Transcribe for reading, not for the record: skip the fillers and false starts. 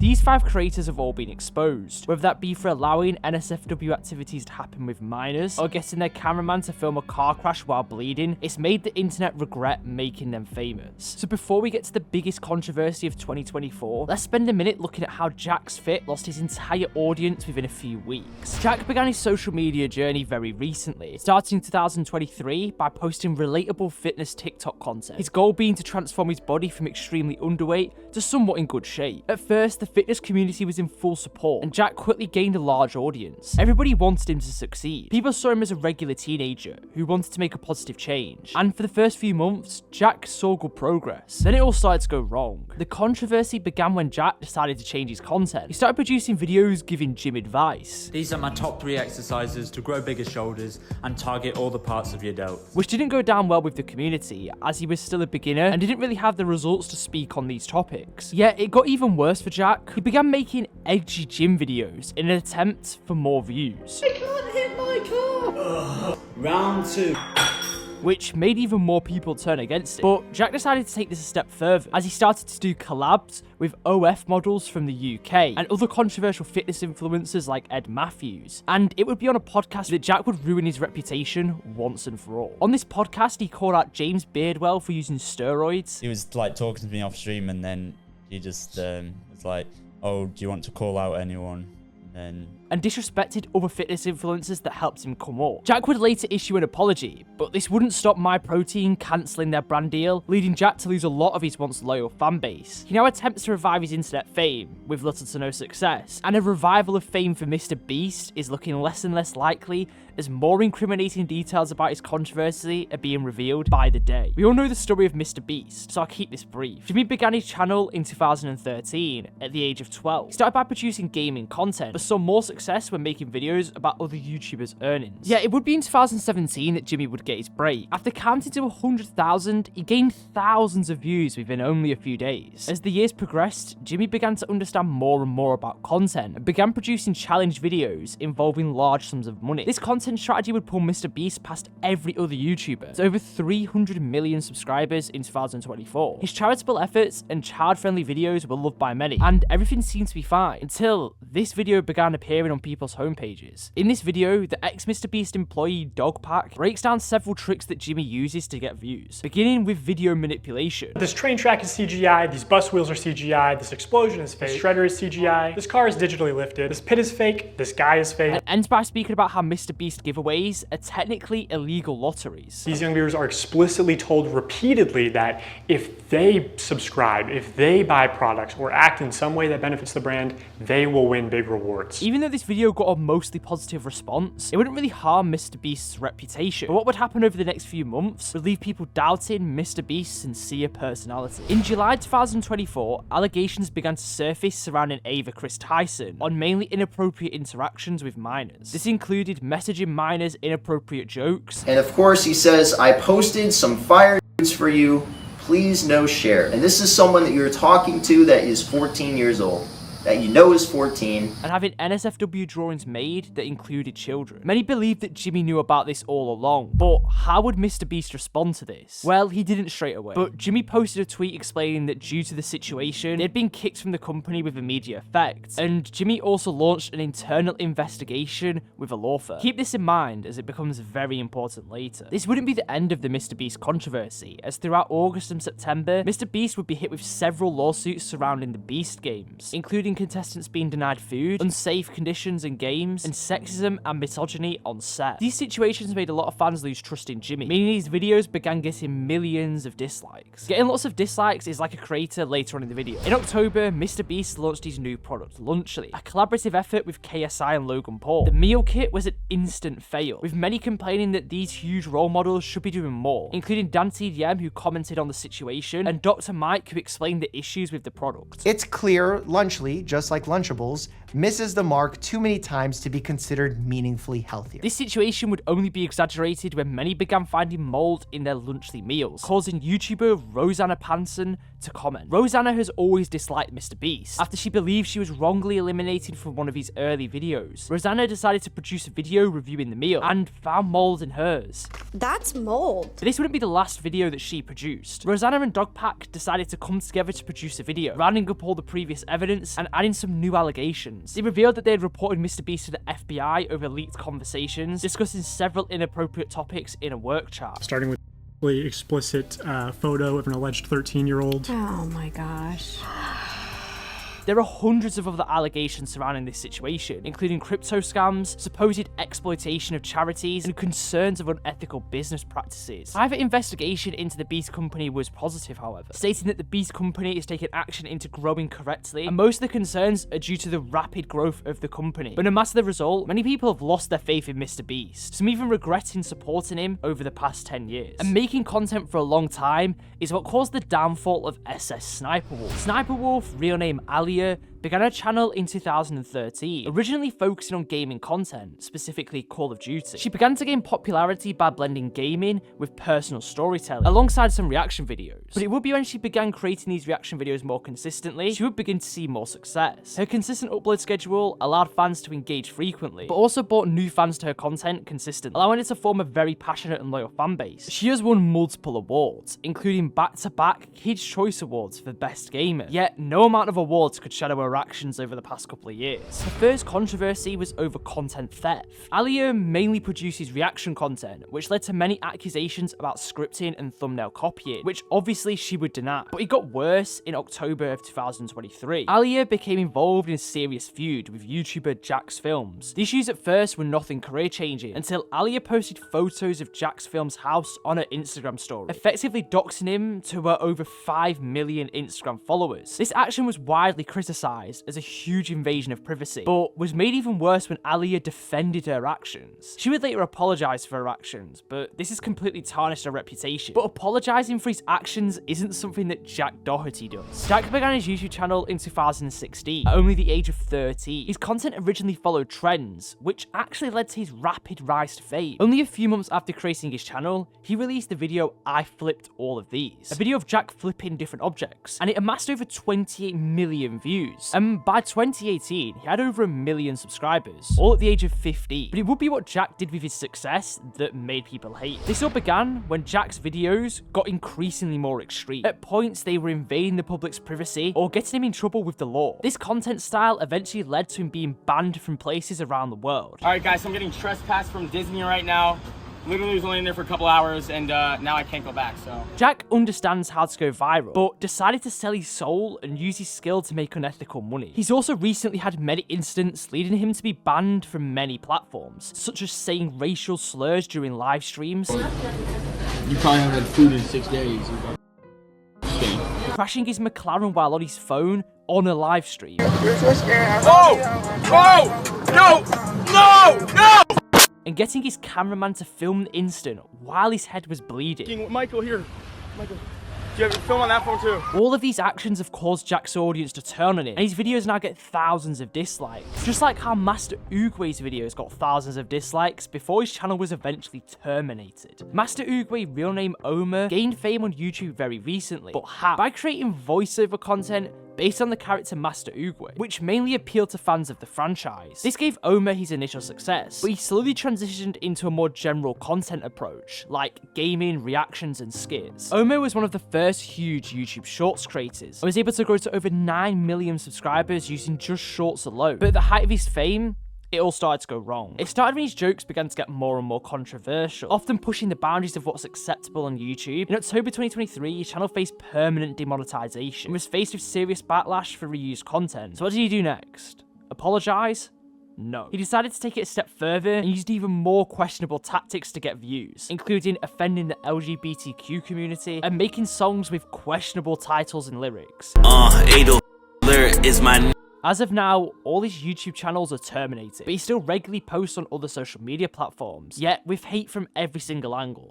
These 5 creators have all been exposed, whether that be for allowing NSFW activities to happen with minors, or getting their cameraman to film a car crash while bleeding. It's made the internet regret making them famous. So before we get to the biggest controversy of 2024, let's spend a minute looking at how JacksFit lost his entire audience within a few weeks. Jack began his social media journey very recently, starting in 2023 by posting relatable fitness TikTok content, his goal being to transform his body from extremely underweight to somewhat in good shape. At first, the fitness community was in full support, and Jack quickly gained a large audience. Everybody wanted him to succeed. People saw him as a regular teenager who wanted to make a positive change, and for the first few months, Jack saw good progress. Then it all started to go wrong. The controversy began when Jack decided to change his content. He started producing videos giving gym advice. These are my top 3 exercises to grow bigger shoulders and target all the parts of your delt. Which didn't go down well with the community, as he was still a beginner and didn't really have the results to speak on these topics. Yet it got even worse for Jack. He began making edgy gym videos in an attempt for more views. I can't hit my car! Round 2. Which made even more people turn against it. But Jack decided to take this a step further, as he started to do collabs with OF models from the UK and other controversial fitness influencers like Ed Matthews. And it would be on a podcast that Jack would ruin his reputation once and for all. On this podcast, he called out James Beardwell for using steroids. He was like talking to me off stream, and then he just was like, "Oh, do you want to call out anyone?" And disrespected other fitness influencers that helped him come up. Jack would later issue an apology, but this wouldn't stop MyProtein cancelling their brand deal, leading Jack to lose a lot of his once loyal fan base. He now attempts to revive his internet fame, with little to no success, and a revival of fame for MrBeast is looking less and less likely as more incriminating details about his controversy are being revealed by the day. We all know the story of MrBeast, so I'll keep this brief. Jimmy began his channel in 2013 at the age of 12. He started by producing gaming content, but saw more success when making videos about other YouTubers' earnings. Yeah, it would be in 2017 that Jimmy would get his break. After counting to 100,000, he gained thousands of views within only a few days. As the years progressed, Jimmy began to understand more and more about content and began producing challenge videos involving large sums of money. This content strategy would pull MrBeast past every other YouTuber to over 300 million subscribers in 2024. His charitable efforts and child-friendly videos were loved by many, and everything seemed to be fine until this video began appearing on people's homepages. In this video, the ex-MrBeast employee Dogpack breaks down several tricks that Jimmy uses to get views, beginning with video manipulation. This train track is CGI, these bus wheels are CGI, this explosion is fake, this shredder is CGI, this car is digitally lifted, this pit is fake, this guy is fake. And ends by speaking about how MrBeast giveaways are technically illegal lotteries. These young viewers are explicitly told repeatedly that if they subscribe, if they buy products or act in some way that benefits the brand, they will win big rewards. Even though this video got a mostly positive response, it wouldn't really harm MrBeast's reputation. But what would happen over the next few months would leave people doubting MrBeast's sincere personality. In July 2024, allegations began to surface surrounding Ava Chris Tyson on mainly inappropriate interactions with minors. This included messaging minors inappropriate jokes. And of course he says, I posted some fire nudes for you, please no share. And this is someone that you're talking to that is 14 years old. That you know is 14. And having NSFW drawings made that included children. Many believe that Jimmy knew about this all along, but how would MrBeast respond to this? Well, he didn't straight away, but Jimmy posted a tweet explaining that due to the situation, they had been kicked from the company with immediate effect, and Jimmy also launched an internal investigation with a law firm. Keep this in mind as it becomes very important later. This wouldn't be the end of the MrBeast controversy, as throughout August and September, MrBeast would be hit with several lawsuits surrounding the Beast games, including contestants being denied food, unsafe conditions in games, and sexism and misogyny on set. These situations made a lot of fans lose trust in Jimmy, meaning his videos began getting millions of dislikes. Getting lots of dislikes is like a creator later on in the video. In October, MrBeast launched his new product, Lunchly, a collaborative effort with KSI and Logan Paul. The meal kit was an instant fail, with many complaining that these huge role models should be doing more, including Dan TDM, who commented on the situation, and Dr. Mike, who explained the issues with the product. It's clear Lunchly, just like Lunchables, misses the mark too many times to be considered meaningfully healthier. This situation would only be exaggerated when many began finding mold in their lunchly meals, causing YouTuber Rosanna Panson to comment. Rosanna has always disliked MrBeast after she believed she was wrongly eliminated from one of his early videos. Rosanna decided to produce a video reviewing the meal and found mold in hers. That's mold. But this wouldn't be the last video that she produced. Rosanna and Dogpack decided to come together to produce a video, rounding up all the previous evidence and adding some new allegations. They revealed that they had reported MrBeast to the FBI over leaked conversations, discussing several inappropriate topics in a work chat. Starting with explicit photo of an alleged 13-year-old. Oh my gosh. There are hundreds of other allegations surrounding this situation, including crypto scams, supposed exploitation of charities, and concerns of unethical business practices. Private investigation into the Beast Company was positive, however, stating that the Beast Company is taking action into growing correctly, and most of the concerns are due to the rapid growth of the company. But no matter the result, many people have lost their faith in MrBeast, some even regretting supporting him over the past 10 years. And making content for a long time is what caused the downfall of SSSniperWolf. SniperWolf, real name Alia, began a channel in 2013, originally focusing on gaming content, specifically Call of Duty. She began to gain popularity by blending gaming with personal storytelling, alongside some reaction videos. But it would be when she began creating these reaction videos more consistently, she would begin to see more success. Her consistent upload schedule allowed fans to engage frequently, but also brought new fans to her content consistently, allowing her to form a very passionate and loyal fan base. She has won multiple awards, including back-to-back Kids' Choice Awards for Best Gamer, yet no amount of awards could shadow her actions over the past couple of years. Her first controversy was over content theft. Alia mainly produces reaction content, which led to many accusations about scripting and thumbnail copying, which obviously she would deny. But it got worse in October of 2023. Alia became involved in a serious feud with YouTuber JacksFilms. The issues at first were nothing career-changing, until Alia posted photos of JacksFilms' house on her Instagram story, effectively doxing him to her over 5 million Instagram followers. This action was widely criticized as a huge invasion of privacy, but was made even worse when Alia defended her actions. She would later apologize for her actions, but this has completely tarnished her reputation. But apologizing for his actions isn't something that Jack Doty does. Jack began his YouTube channel in 2016, at only the age of 13. His content originally followed trends, which actually led to his rapid rise to fame. Only a few months after creating his channel, he released the video I Flipped All of These, a video of Jack flipping different objects, and it amassed over 28 million views. And by 2018, he had over 1 million subscribers, all at the age of 15. But it would be what Jack did with his success that made people hate. This all began when Jack's videos got increasingly more extreme. At points, they were invading the public's privacy or getting him in trouble with the law. This content style eventually led to him being banned from places around the world. All right, guys, so I'm getting trespassed from Disney right now. Literally was only in there for a couple hours, and now I can't go back, so. Jack understands how to go viral, but decided to sell his soul and use his skill to make unethical money. He's also recently had many incidents leading him to be banned from many platforms, such as saying racial slurs during live streams. You probably haven't had food in 6 days. Crashing his McLaren while on his phone on a live stream. No! And getting his cameraman to film the instant while his head was bleeding. Michael, here. Michael, do you have film on that phone too? All of these actions have caused Jack's audience to turn on him, and his videos now get thousands of dislikes. Just like how Master Oogway's videos got thousands of dislikes before his channel was eventually terminated. Master Oogway, real name Omer, gained fame on YouTube very recently, but how? By creating voiceover content based on the character Master Oogway, which mainly appealed to fans of the franchise. This gave Omer his initial success, but he slowly transitioned into a more general content approach, like gaming, reactions, and skits. Omer was one of the first huge YouTube Shorts creators, and was able to grow to over 9 million subscribers using just Shorts alone. But at the height of his fame, it all started to go wrong. It started when his jokes began to get more and more controversial, often pushing the boundaries of what's acceptable on YouTube. In October 2023, his channel faced permanent demonetization and was faced with serious backlash for reused content. So what did he do next? Apologize? No. He decided to take it a step further and used even more questionable tactics to get views, including offending the LGBTQ community and making songs with questionable titles and lyrics. Is my As of now, all his YouTube channels are terminated, but he still regularly posts on other social media platforms, yet with hate from every single angle.